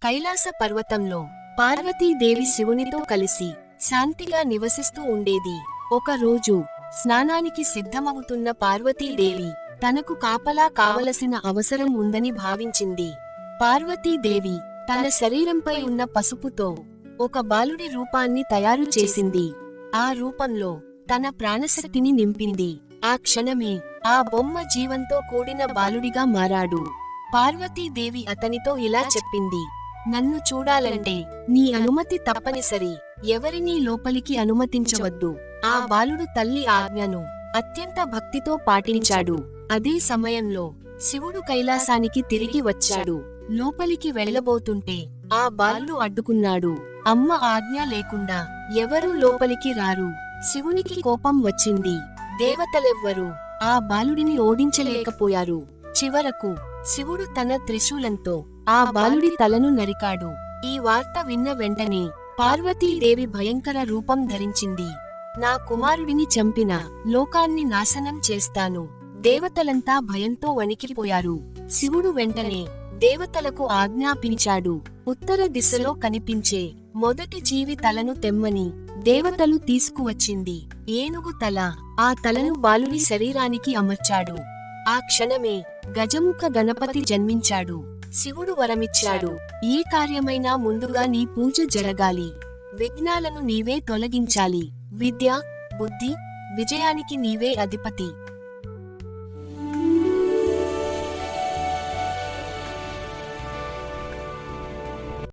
కైలాస పర్వతంలో పార్వతీదేవి శివునితో కలిసి శాంతిగా నివసిస్తూ ఉండేది. ఒక రోజు స్నానానికి సిద్ధమవుతున్న పార్వతీదేవి తనకు కాపలా కావలసిన అవసరం ఉందని భావించింది. పార్వతీదేవి తన శరీరంపై ఉన్న పసుపుతో ఒక బాలుడి రూపాన్ని తయారు చేసింది. ఆ రూపంలో తన ప్రాణశక్తిని నింపింది. ఆ క్షణమే ఆ బొమ్మ జీవంతో కూడిన బాలుడిగా మారాడు. పార్వతీదేవి అతనితో ఇలా చెప్పింది, నన్ను చూడాలంటే నీ అనుమతి తప్పనిసరి. ఎవరినీ లోపలికి అనుమతించవద్దు. ఆ బాలుడు తల్లి ఆజ్ఞను అత్యంత భక్తితో పాటించాడు. అదే సమయంలో శివుడు కైలాసానికి తిరిగి వచ్చాడు. లోపలికి వెళ్ళబోతుంటే ఆ బాలుడు అడ్డుకున్నాడు. అమ్మ ఆజ్ఞ లేకుండా ఎవరూ లోపలికి రారు. శివునికి కోపం వచ్చింది. దేవతలెవ్వరూ ఆ బాలుడిని ఓడించలేకపోయారు. చివరకు శివుడు తన త్రిశూలంతో ఆ బాలుడి తలను నరికాడు. ఈ వార్త విన్న వెంటనే పార్వతీదేవి భయంకర రూపం ధరించింది. నా కుమారుడిని చంపిన లోకాన్ని నాశనం చేస్తాను. దేవతలంతా భయంతో వణికిపోయారు. శివుడు వెంటనే దేవతలకు ఆజ్ఞాపించాడు. ఉత్తర దిశలో కనిపించే మొదటి జీవి తలను తెమ్మని. దేవతలు తీసుకువచ్చింది. ఏనుగు తల. ఆ తలను బాలుడి శరీరానికి అమర్చాడు. ఆ క్షణమే గజముఖ గణపతి జన్మించాడు. శివుడు వరమిచ్చాడు, ఏ కార్యమైనా ముందుగా నీ పూజ జరగాలి. విఘ్నాలను నీవే తొలగించాలి. విద్య, బుద్ధి, విజయానికి నీవే అధిపతి.